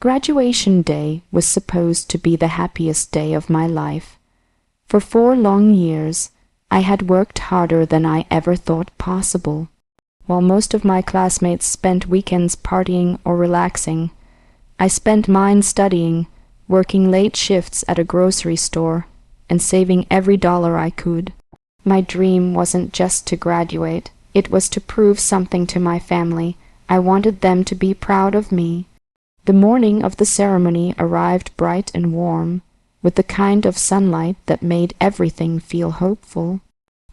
Graduation day was supposed to be the happiest day of my life. For 4 long years, I had worked harder than I ever thought possible. While most of my classmates spent weekends partying or relaxing, I spent mine studying, working late shifts at a grocery store, and saving every dollar I could. My dream wasn't just to graduate, it was to prove something to my family. I wanted them to be proud of me. The morning of the ceremony arrived bright and warm, with the kind of sunlight that made everything feel hopeful.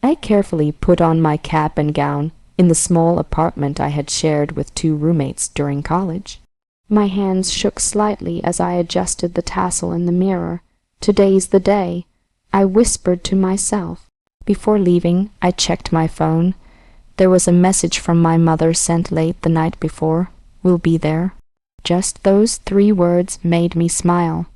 I carefully put on my cap and gown in the small apartment I had shared with 2 roommates during college. My hands shook slightly as I adjusted the tassel in the mirror. Today's the day, I whispered to myself. Before leaving, I checked my phone. There was a message from my mother sent late the night before. "We'll be there." Just those 3 words made me smile.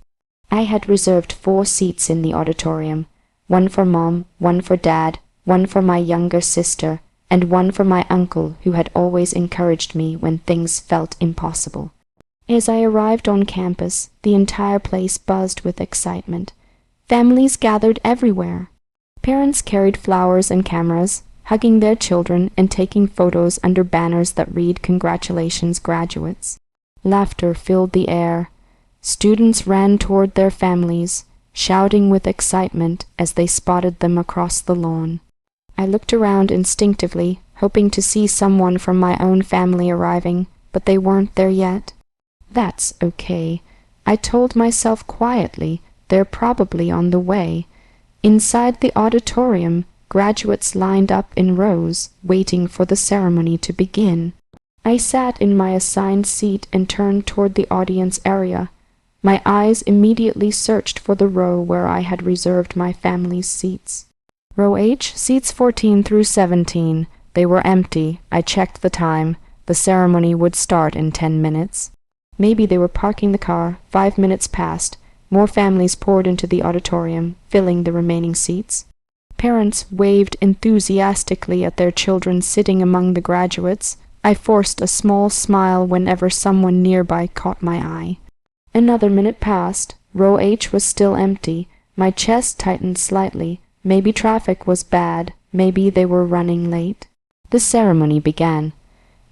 I had reserved 4 seats in the auditorium, 1 for Mom, 1 for Dad, 1 for my younger sister, and 1 for my uncle who had always encouraged me when things felt impossible. As I arrived on campus, the entire place buzzed with excitement. Families gathered everywhere. Parents carried flowers and cameras, hugging their children and taking photos under banners that read "Congratulations, graduates." Laughter filled the air. Students ran toward their families, shouting with excitement as they spotted them across the lawn. I looked around instinctively, hoping to see someone from my own family arriving, but they weren't there yet. That's okay, I told myself quietly. They're probably on the way. Inside the auditorium, graduates lined up in rows, waiting for the ceremony to begin. I sat in my assigned seat and turned toward the audience area. My eyes immediately searched for the row where I had reserved my family's seats. Row H, seats 14 through 17. They were empty. I checked the time. The ceremony would start in 10 minutes. Maybe they were parking the car. 5 minutes passed. More families poured into the auditorium, filling the remaining seats. Parents waved enthusiastically at their children sitting among the graduates. I forced a small smile whenever someone nearby caught my eye. Another minute passed. Row H was still empty. My chest tightened slightly. Maybe traffic was bad. Maybe they were running late. The ceremony began.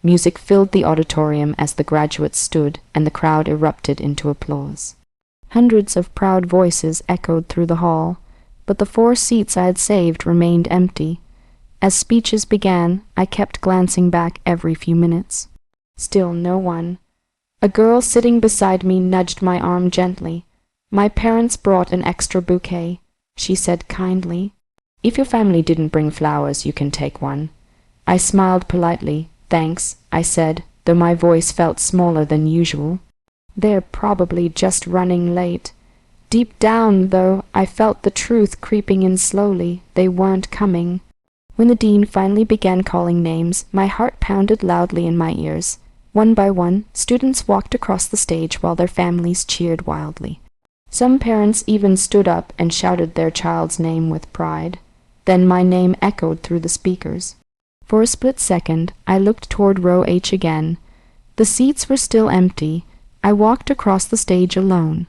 Music filled the auditorium as the graduates stood, and the crowd erupted into applause. Hundreds of proud voices echoed through the hall, but the 4 seats I had saved remained empty. As speeches began, I kept glancing back every few minutes. Still no one. A girl sitting beside me nudged my arm gently. "My parents brought an extra bouquet," she said kindly. "If your family didn't bring flowers, you can take one." I smiled politely. "Thanks," I said, though my voice felt smaller than usual. They're probably just running late. Deep down, though, I felt the truth creeping in slowly. They weren't coming. When the dean finally began calling names, my heart pounded loudly in my ears. One by one, students walked across the stage while their families cheered wildly. Some parents even stood up and shouted their child's name with pride. Then my name echoed through the speakers. For a split second, I looked toward row H again. The seats were still empty. I walked across the stage alone.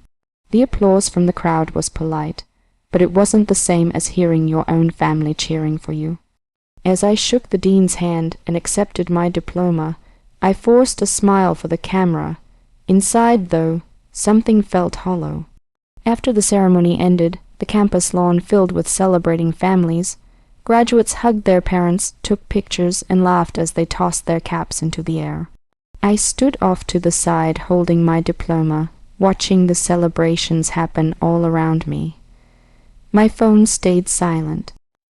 The applause from the crowd was polite, but it wasn't the same as hearing your own family cheering for you. As I shook the dean's hand and accepted my diploma, I forced a smile for the camera. Inside, though, something felt hollow. After the ceremony ended, the campus lawn filled with celebrating families. Graduates hugged their parents, took pictures, and laughed as they tossed their caps into the air. I stood off to the side holding my diploma, watching the celebrations happen all around me. My phone stayed silent.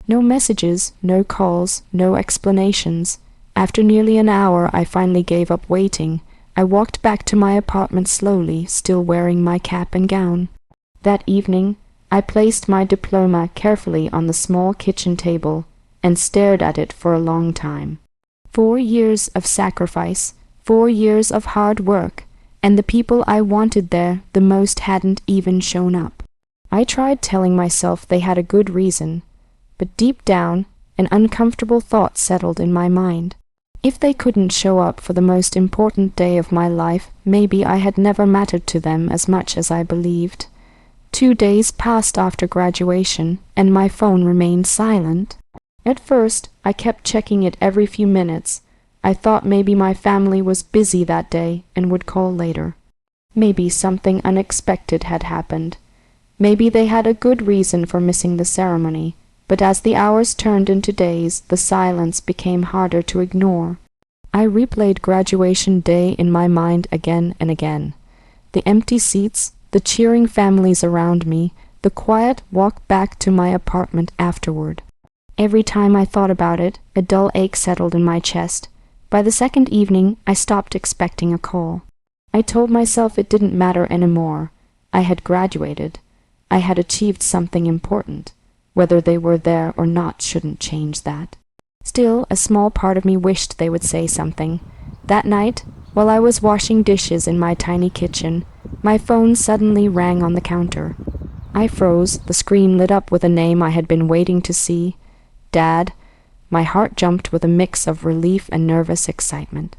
No messages, no calls, no explanations. After nearly an hour, I finally gave up waiting. I walked back to my apartment slowly, still wearing my cap and gown. That evening, I placed my diploma carefully on the small kitchen table and stared at it for a long time. 4 years of sacrifice, 4 years of hard work, and the people I wanted there the most hadn't even shown up. I tried telling myself they had a good reason, but deep down, an uncomfortable thought settled in my mind. If they couldn't show up for the most important day of my life, maybe I had never mattered to them as much as I believed. 2 days passed after graduation, and my phone remained silent. At first, I kept checking it every few minutes. I thought maybe my family was busy that day and would call later. Maybe something unexpected had happened. Maybe they had a good reason for missing the ceremony, but as the hours turned into days, the silence became harder to ignore. I replayed graduation day in my mind again and again. The empty seats, the cheering families around me, the quiet walk back to my apartment afterward. Every time I thought about it, a dull ache settled in my chest. By the second evening, I stopped expecting a call. I told myself it didn't matter anymore. I had graduated. I had achieved something important. Whether they were there or not shouldn't change that. Still, a small part of me wished they would say something. That night, while I was washing dishes in my tiny kitchen, my phone suddenly rang on the counter. I froze. The screen lit up with a name I had been waiting to see. Dad. My heart jumped with a mix of relief and nervous excitement.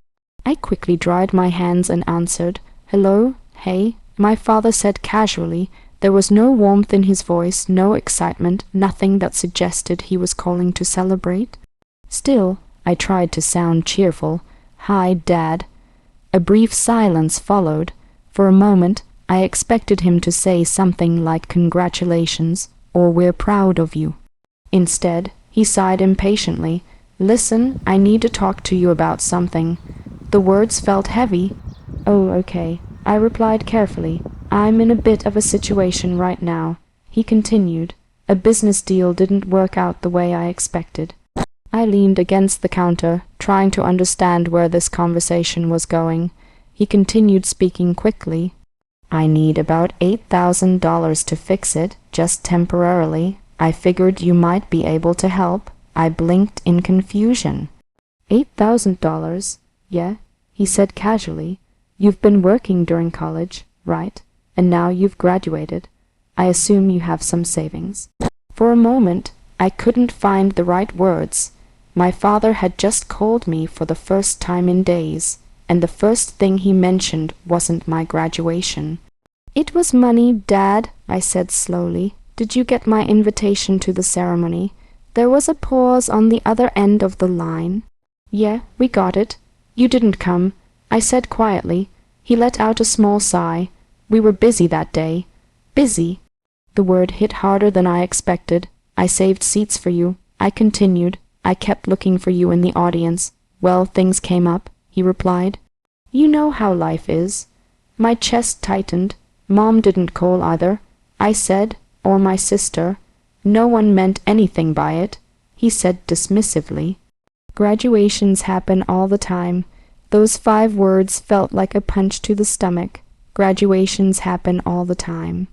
I quickly dried my hands and answered. "Hello? Hey?" My father said casually. There was no warmth in his voice, no excitement, nothing that suggested he was calling to celebrate. Still, I tried to sound cheerful. "Hi, Dad." A brief silence followed. For a moment, I expected him to say something like "Congratulations" or "We're proud of you." Instead, he sighed impatiently. "Listen, I need to talk to you about something." The words felt heavy. "Oh, okay," I replied carefully. "I'm in a bit of a situation right now." He continued. "A business deal didn't work out the way I expected." I leaned against the counter, trying to understand where this conversation was going. He continued speaking quickly. "I need about $8,000 to fix it, just temporarily. I figured you might be able to help." I blinked in confusion. $8,000? Yeah, he said casually. "You've been working during college, right? And now you've graduated. I assume you have some savings." For a moment, I couldn't find the right words. My father had just called me for the first time in days, and the first thing he mentioned wasn't my graduation. "It was money, Dad," I said slowly. "Did you get my invitation to the ceremony?" There was a pause on the other end of the line. "Yeah, we got it. You didn't come," I said quietly. He let out a small sigh. "We were busy that day." "Busy?" The word hit harder than I expected. "I saved seats for you," I continued. "I kept looking for you in the audience. Well, things came up," he replied. "You know how life is." My chest tightened. "Mom didn't call either," I said, "or my sister. No one meant anything by it," he said dismissively. Graduations happen all the time. Those 5 words felt like a punch to the stomach. Graduations happen all the time.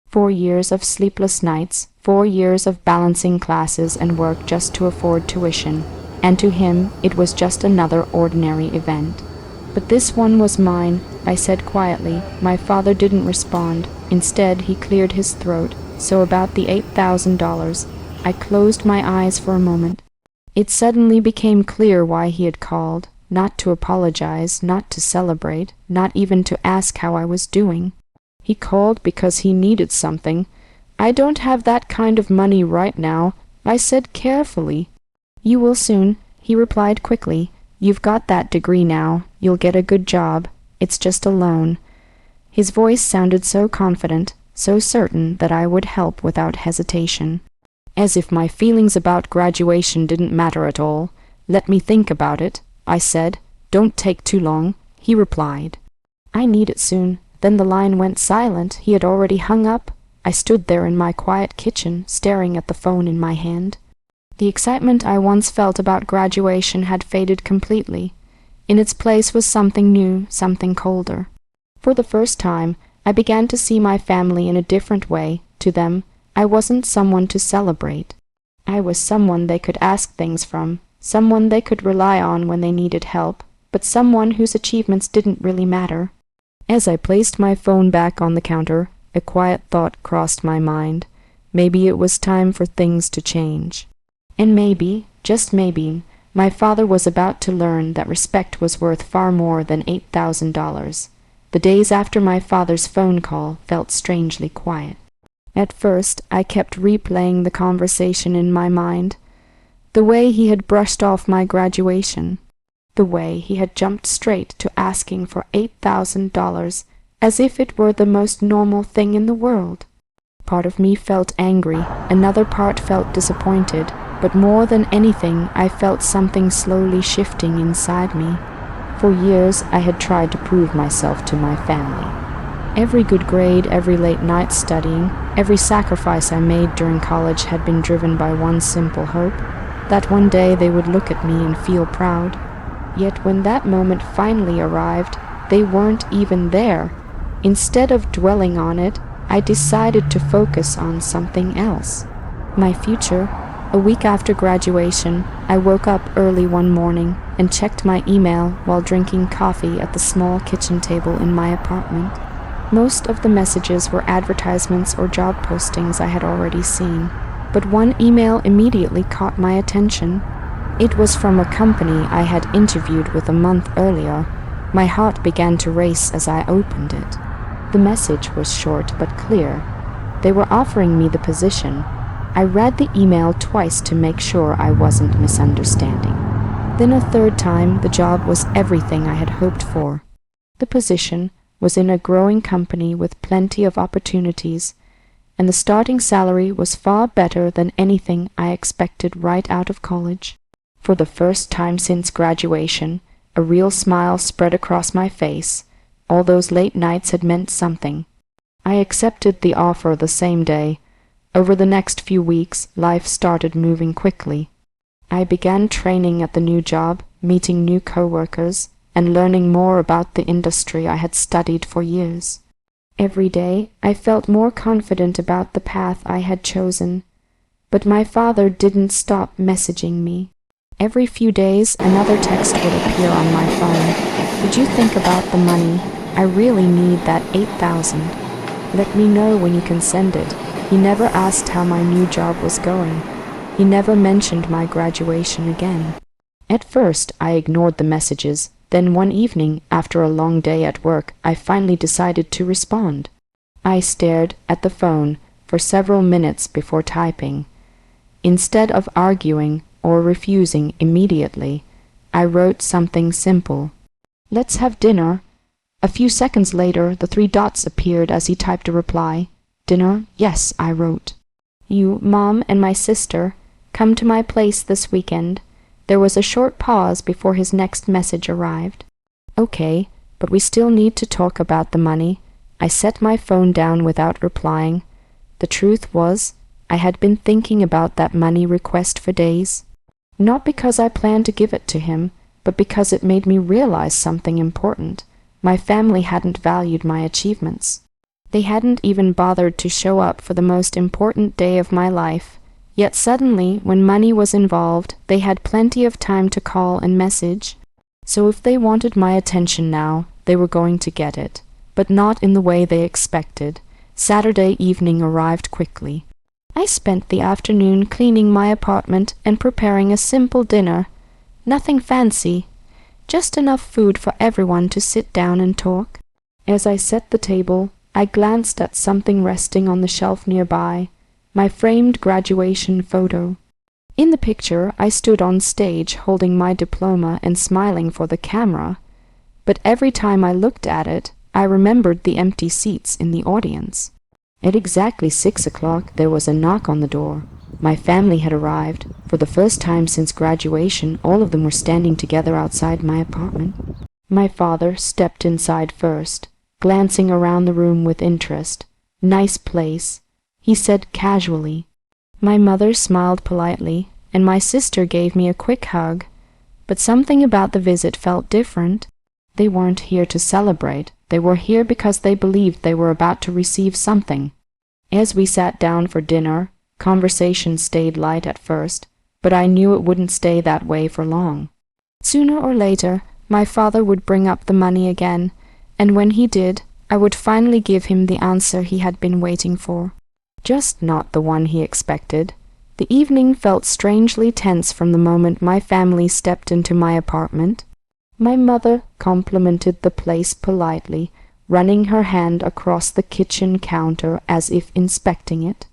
4 years of sleepless nights, 4 years of balancing classes and work just to afford tuition, and to him it was just another ordinary event. "But this one was mine," I said quietly. My father didn't respond. Instead, he cleared his throat. "So about the $8,000. I closed my eyes for a moment. It suddenly became clear why he had called. Not to apologize, not to celebrate, not even to ask how I was doing. He called because he needed something. "I don't have that kind of money right now," I said carefully. "You will soon," he replied quickly. "You've got that degree now. You'll get a good job. It's just a loan." His voice sounded so confident, so certain that I would help without hesitation. As if my feelings about graduation didn't matter at all. "Let me think about it," I said. "Don't take too long," he replied. "I need it soon." Then the line went silent. He had already hung up. I stood there in my quiet kitchen, staring at the phone in my hand. The excitement I once felt about graduation had faded completely. In its place was something new, something colder. For the first time, I began to see my family in a different way. To them, I wasn't someone to celebrate. I was someone they could ask things from, someone they could rely on when they needed help, but someone whose achievements didn't really matter. As I placed my phone back on the counter, a quiet thought crossed my mind. Maybe it was time for things to change. And maybe, just maybe, My father was about to learn that respect was worth far more than $8,000. The days after my father's phone call felt strangely quiet. At first, I kept replaying the conversation in my mind. The way he had brushed off my graduation. The way he had jumped straight to asking for $8,000 as if it were the most normal thing in the world. Part of me felt angry, another part felt disappointed, but more than anything I felt something slowly shifting inside me. For years I had tried to prove myself to my family. Every good grade, every late night studying, every sacrifice I made during college had been driven by one simple hope, that one day they would look at me and feel proud. Yet when that moment finally arrived, they weren't even there. Instead of dwelling on it, I decided to focus on something else. My future. A week after graduation, I woke up early one morning and checked my email while drinking coffee at the small kitchen table in my apartment. Most of the messages were advertisements or job postings I had already seen, but one email immediately caught my attention. It was from a company I had interviewed with a month earlier. My heart began to race as I opened it. The message was short but clear. They were offering me the position. I read the email twice to make sure I wasn't misunderstanding. Then a third time, the job was everything I had hoped for. The position was in a growing company with plenty of opportunities, and the starting salary was far better than anything I expected right out of college. For the first time since graduation, a real smile spread across my face. All those late nights had meant something. I accepted the offer the same day. Over the next few weeks, life started moving quickly. I began training at the new job, meeting new coworkers, and learning more about the industry I had studied for years. Every day, I felt more confident about the path I had chosen. But my father didn't stop messaging me. Every few days, another text would appear on my phone. Did you think about the money? I really need that $8,000. Let me know when you can send it. He never asked how my new job was going. He never mentioned my graduation again. At first, I ignored the messages. Then one evening, after a long day at work, I finally decided to respond. I stared at the phone for several minutes before typing. Instead of arguing or refusing immediately, I wrote something simple. Let's have dinner. A few seconds later, the 3 dots appeared as he typed a reply. Dinner? Yes, I wrote. You, Mom, and my sister, come to my place this weekend. There was a short pause before his next message arrived. Okay, but we still need to talk about the money. I set my phone down without replying. The truth was, I had been thinking about that money request for days. Not because I planned to give it to him, but because it made me realize something important. My family hadn't valued my achievements. They hadn't even bothered to show up for the most important day of my life. Yet suddenly, when money was involved, they had plenty of time to call and message. So if they wanted my attention now, they were going to get it. But not in the way they expected. Saturday evening arrived quickly. I spent the afternoon cleaning my apartment and preparing a simple dinner. Nothing fancy. Just enough food for everyone to sit down and talk. As I set the table, I glanced at something resting on the shelf nearby, my framed graduation photo. In the picture, I stood on stage holding my diploma and smiling for the camera, but every time I looked at it, I remembered the empty seats in the audience. At exactly 6 o'clock, there was a knock on the door. My family had arrived. For the first time since graduation, all of them were standing together outside my apartment. My father stepped inside first, glancing around the room with interest. Nice place, he said casually. My mother smiled politely, and my sister gave me a quick hug. But something about the visit felt different. They weren't here to celebrate. They were here because they believed they were about to receive something. As we sat down for dinner, conversation stayed light at first, but I knew it wouldn't stay that way for long. Sooner or later, my father would bring up the money again, and when he did, I would finally give him the answer he had been waiting for. Just not the one he expected. The evening felt strangely tense from the moment my family stepped into my apartment. My mother complimented the place politely, running her hand across the kitchen counter as if inspecting it.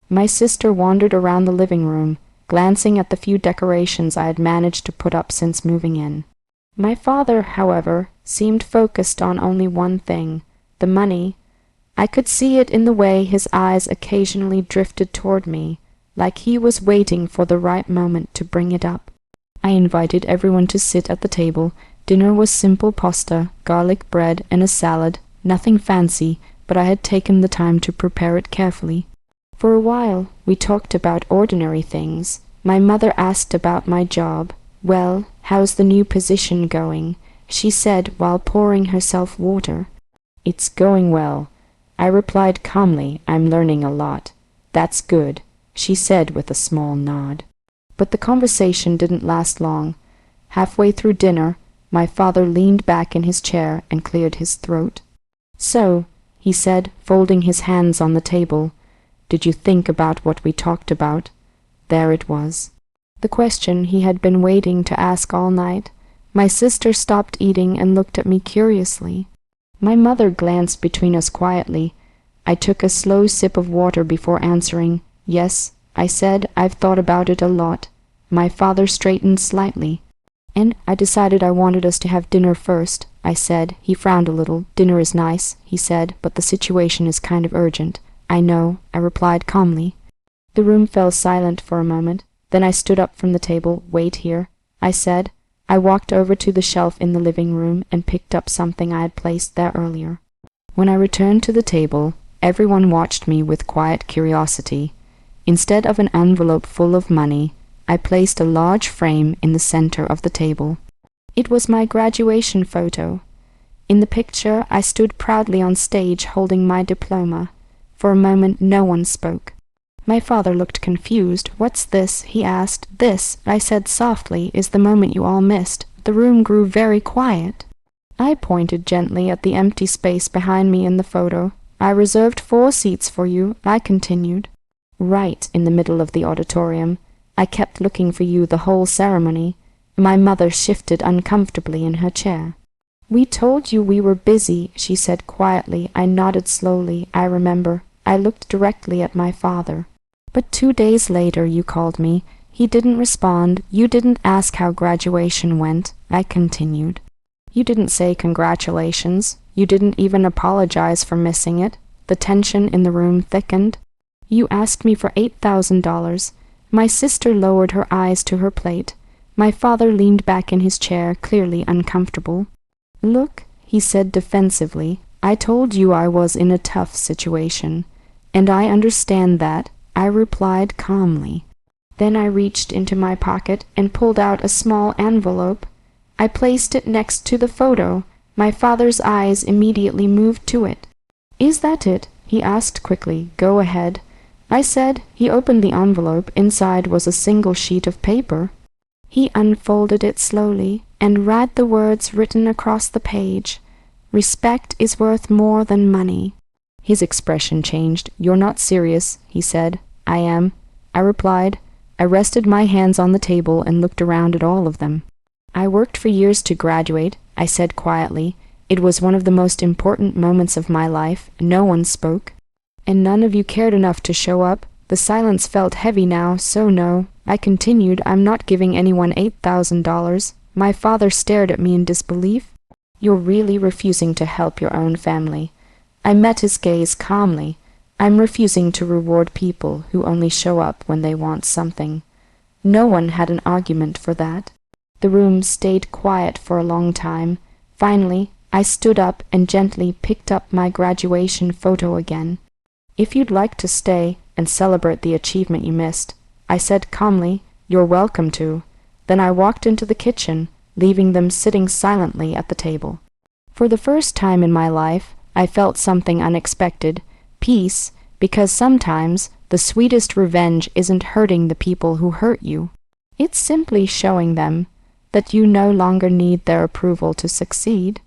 My sister wandered around the living room, glancing at the few decorations I had managed to put up since moving in. My father, however, seemed focused on only one thing, the money. I could see it in the way his eyes occasionally drifted toward me, like he was waiting for the right moment to bring it up. I invited everyone to sit at the table. Dinner was simple pasta, garlic bread, and a salad, nothing fancy, but I had taken the time to prepare it carefully. For a while, we talked about ordinary things. My mother asked about my job. "Well, how's the new position going?" she said while pouring herself water. "It's going well," I replied calmly. "I'm learning a lot." "That's good," she said with a small nod. But the conversation didn't last long. Halfway through dinner, my father leaned back in his chair and cleared his throat. "So," he said, folding his hands on the table, "did you think about what we talked about?" There it was. The question he had been waiting to ask all night. My sister stopped eating and looked at me curiously. My mother glanced between us quietly. I took a slow sip of water before answering. "Yes," I said, "I've thought about it a lot." My father straightened slightly. "And I decided I wanted us to have dinner first," I said. He frowned a little. "Dinner is nice," he said, "but the situation is kind of urgent." "I know," I replied calmly. The room fell silent for a moment. Then I stood up from the table. "Wait here," I said. I walked over to the shelf in the living room and picked up something I had placed there earlier. When I returned to the table, everyone watched me with quiet curiosity. Instead of an envelope full of money, I placed a large frame in the center of the table. It was my graduation photo. In the picture, I stood proudly on stage holding my diploma. For a moment, no one spoke. My father looked confused. "What's this?" he asked. "This," I said softly, "is the moment you all missed." The room grew very quiet. I pointed gently at the empty space behind me in the photo. "I reserved 4 seats for you," I continued. "Right in the middle of the auditorium. I kept looking for you the whole ceremony." My mother shifted uncomfortably in her chair. "We told you we were busy," she said quietly. I nodded slowly. "I remember." I looked directly at my father. "But 2 days later you called me." He didn't respond. "You didn't ask how graduation went," I continued. "You didn't say congratulations. You didn't even apologize for missing it." The tension in the room thickened. "You asked me for $8,000. My sister lowered her eyes to her plate. My father leaned back in his chair, clearly uncomfortable. "Look," he said defensively, "I told you I was in a tough situation, and I understand that," I replied calmly. Then I reached into my pocket and pulled out a small envelope. I placed it next to the photo. My father's eyes immediately moved to it. "Is that it?" he asked quickly. "Go ahead," I said. He opened the envelope. Inside was a single sheet of paper. He unfolded it slowly and read the words written across the page. "Respect is worth more than money." His expression changed. "You're not serious," he said. "I am," I replied. I rested my hands on the table and looked around at all of them. "I worked for years to graduate," I said quietly. "It was one of the most important moments of my life." No one spoke. "And none of you cared enough to show up?" The silence felt heavy now. "So no," I continued, "I'm not giving anyone $8,000. My father stared at me in disbelief. "You're really refusing to help your own family." I met his gaze calmly. "I'm refusing to reward people who only show up when they want something." No one had an argument for that. The room stayed quiet for a long time. Finally, I stood up and gently picked up my graduation photo again. "If you'd like to stay and celebrate the achievement you missed," I said calmly, "you're welcome to." Then I walked into the kitchen, leaving them sitting silently at the table. For the first time in my life, I felt something unexpected. Peace, because sometimes the sweetest revenge isn't hurting the people who hurt you. It's simply showing them that you no longer need their approval to succeed.